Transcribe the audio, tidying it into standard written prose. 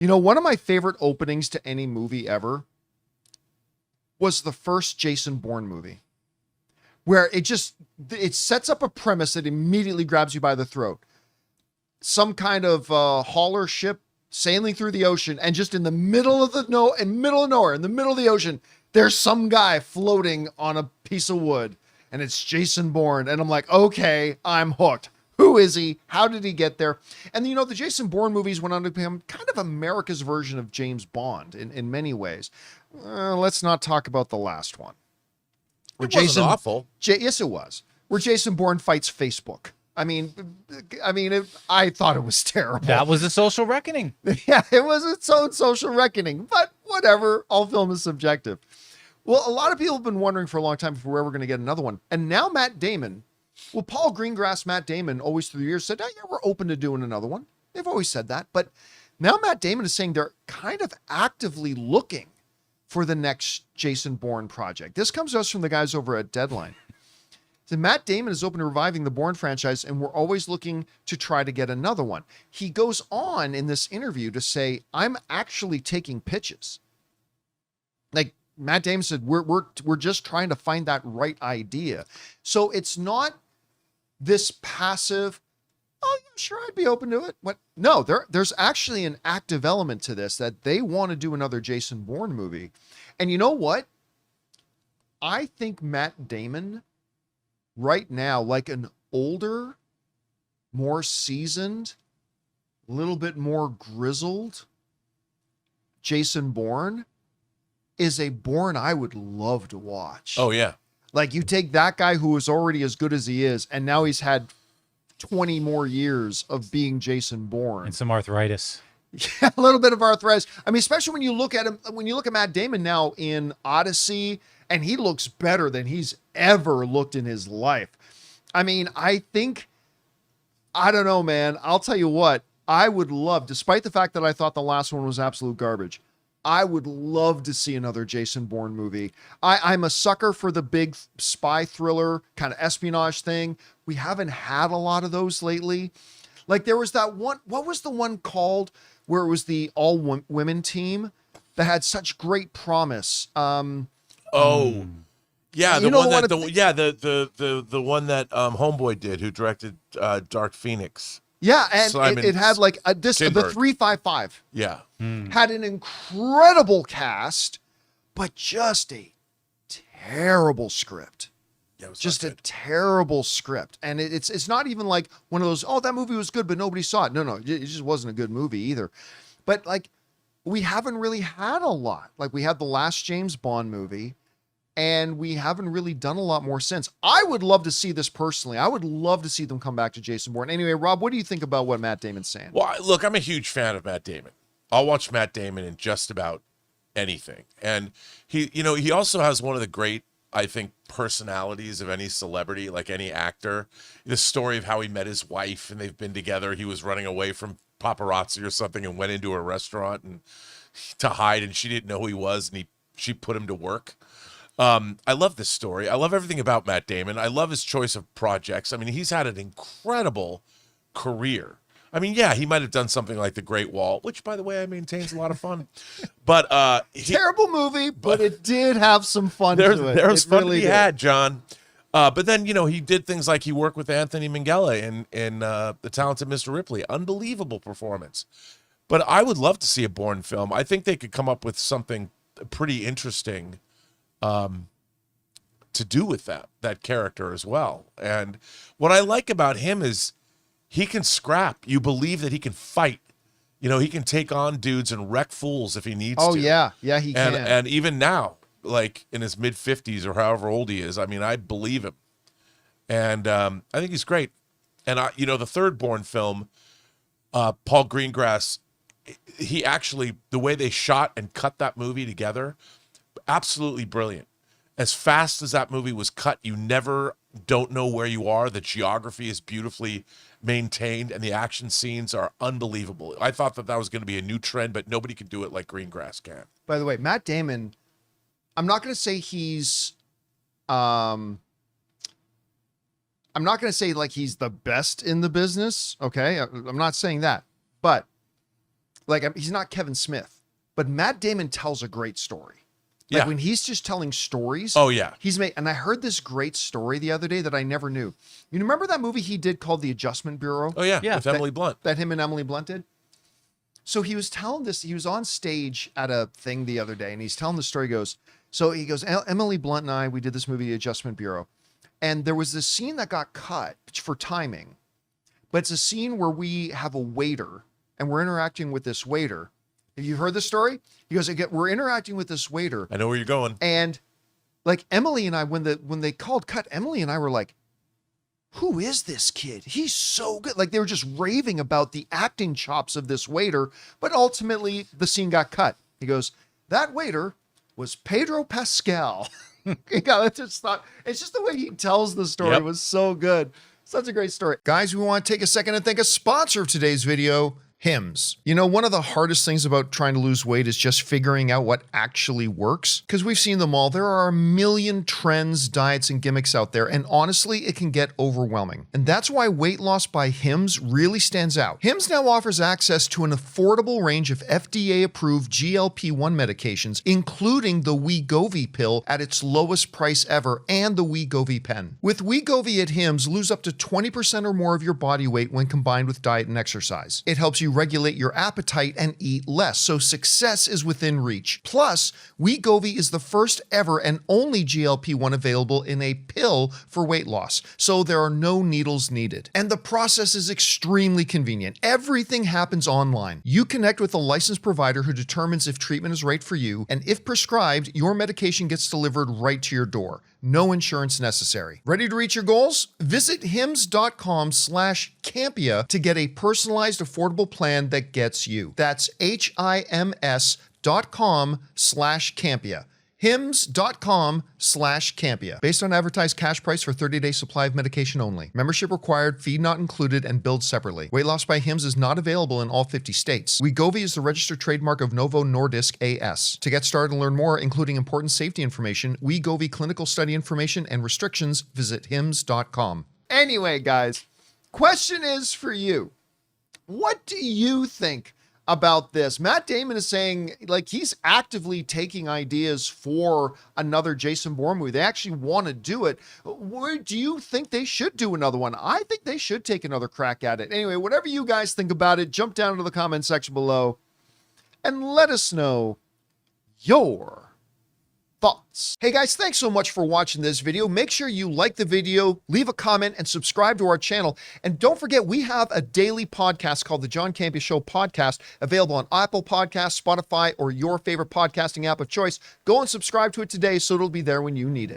You know, one of my favorite openings to any movie ever was the first Jason Bourne movie, where it sets up a premise that immediately grabs you by the throat. Some kind of hauler ship sailing through the ocean, and just in the middle of nowhere, in the middle of the ocean, there's some guy floating on a piece of wood, and it's Jason Bourne. And I'm like, okay, I'm hooked. Who is he? How did he get there? And you know, the Jason Bourne movies went on to become kind of America's version of James Bond in many ways. Let's not talk about the last one. It wasn't awful. Yes, it was. Where Jason Bourne fights Facebook. I thought it was terrible. That was a social reckoning. Yeah, it was its own social reckoning, but whatever. All film is subjective. Well, a lot of people have been wondering for a long time if we're ever going to get another one. And now Matt Damon, Paul Greengrass, Matt Damon, always through the years said, oh, yeah, we're open to doing another one. They've always said that. But now Matt Damon is saying they're kind of actively looking for the next Jason Bourne project. This comes to us from the guys over at Deadline. So Matt Damon is open to reviving the Bourne franchise, and we're always looking to try to get another one. He goes on in this interview to say, I'm actually taking pitches. Like Matt Damon said, we're just trying to find that right idea. So it's not this passive, oh, yeah, sure, I'd be open to it. What? No, there's actually an active element to this, that they want to do another Jason Bourne movie. And you know what? I think Matt Damon right now, like an older, more seasoned, a little bit more grizzled Jason Bourne is a Bourne I would love to watch. Oh, yeah. Like, you take that guy who is already as good as he is, and now he's had 20 more years of being Jason Bourne. And some arthritis. Yeah, a little bit of arthritis. I mean, especially when you look at him, when you look at Matt Damon now in Odyssey, and he looks better than he's ever looked in his life. I mean, I don't know, man. I'll tell you what, I would love, despite the fact that I thought the last one was absolute garbage, I would love to see another Jason Bourne movie. I'm a sucker for the big spy thriller kind of espionage thing. We haven't had a lot of those lately. Like there was that one, what was the one called where it was the all women team that had such great promise? Oh, yeah, You the know one what that the one that Homeboy did, who directed Dark Phoenix. Yeah, and Simon it had like the Kinberg. 355 Yeah, had an incredible cast, but just a terrible script. yeah, it was Just not a good. terrible script. And it's not even like one of those, oh, that movie was good, but nobody saw it. No, it just wasn't a good movie either. But like, we haven't really had a lot. Like we had the last James Bond movie, and we haven't really done a lot more since. I would love to see this personally. I would love to see them come back to Jason Bourne. Anyway, Rob, what do you think about what Matt Damon's saying? Well, look, I'm a huge fan of Matt Damon. I'll watch Matt Damon in just about anything. And he also has one of the great, I think, personalities of any celebrity, like any actor. The story of how he met his wife and they've been together. He was running away from paparazzi or something and went into a restaurant and to hide, and she didn't know who he was, and she put him to work. I love this story. I love everything about Matt Damon. I love his choice of projects. I mean, he's had an incredible career. I mean, yeah, he might have done something like The Great Wall, which, by the way, I maintain is a lot of fun. But Terrible movie, but it did have some fun to it. There was It fun really to be did. had, John. But then, he did things like he worked with Anthony Minghella in The Talented Mr. Ripley. Unbelievable performance. But I would love to see a Bourne film. I think they could come up with something pretty interesting to do with that character as well. And what I like about him is he can scrap. You believe that he can fight. He can take on dudes and wreck fools if he needs to. Oh, yeah. Yeah, he can. And even now, like in his mid-50s or however old he is, I mean, I believe him. And I think he's great. And, the third Bourne film, Paul Greengrass, he actually, the way they shot and cut that movie together, absolutely brilliant. As fast as that movie was cut, you never don't know where you are. The geography is beautifully maintained, and the action scenes are unbelievable. I thought that was going to be a new trend, but nobody could do it like Greengrass can. By the way, Matt Damon, I'm not going to say he's, I'm not going to say like he's the best in the business. Okay. I'm not saying that, but Like, he's not Kevin Smith, but Matt Damon tells a great story. Like when he's just telling stories. Oh yeah. And I heard this great story the other day that I never knew. You remember that movie he did called The Adjustment Bureau? Oh yeah. With Emily Blunt. That him and Emily Blunt did? So he was telling this, he was on stage at a thing the other day and he's telling the story. He goes, Emily Blunt and I, we did this movie, The Adjustment Bureau. And there was this scene that got cut for timing, but it's a scene where we have a waiter and we're interacting with this waiter. Have you heard the story? He goes, we're interacting with this waiter. I know where you're going. And like Emily and I, when they called cut, Emily and I were like, who is this kid? He's so good. Like they were just raving about the acting chops of this waiter, but ultimately the scene got cut. He goes, that waiter was Pedro Pascal. It's just the way he tells the story was so good. Such a great story. Guys, we want to take a second and thank a sponsor of today's video, Hims. You know, one of the hardest things about trying to lose weight is just figuring out what actually works. Because we've seen them all. There are a million trends, diets, and gimmicks out there. And honestly, it can get overwhelming. And that's why weight loss by Hims really stands out. Hims now offers access to an affordable range of FDA-approved GLP-1 medications, including the Wegovy pill at its lowest price ever and the Wegovy pen. With Wegovy at Hims, lose up to 20% or more of your body weight when combined with diet and exercise. It helps you regulate your appetite and eat less, so success is within reach. Plus, Wegovy is the first ever and only GLP-1 available in a pill for weight loss, so there are no needles needed. And the process is extremely convenient. Everything happens online. You connect with a licensed provider who determines if treatment is right for you, and if prescribed, your medication gets delivered right to your door. No insurance necessary. Ready to reach your goals? Visit hims.com/Campea to get a personalized, affordable plan that gets you. That's HIMS.com/Campea. hims.com/Campea. Based on advertised cash price for 30-day supply of medication only. Membership required, fee not included, and billed separately. Weight loss by Hims is not available in all 50 states. Wegovy is the registered trademark of Novo Nordisk AS. To get started and learn more, including important safety information, Wegovy clinical study information, and restrictions, visit hims.com. Anyway, guys, question is for you. What do you think about this? Matt Damon is saying like he's actively taking ideas for another Jason Bourne movie. They actually want to do it. Where do you think they should do another one? I think they should take another crack at it. Anyway, whatever you guys think about it, jump down into the comment section below and let us know your thoughts. Hey guys, thanks so much for watching this video. Make sure you like the video, leave a comment, and subscribe to our channel. And don't forget, we have a daily podcast called the John Campea Show Podcast, available on Apple Podcasts, Spotify, or your favorite podcasting app of choice. Go and subscribe to it today so it'll be there when you need it.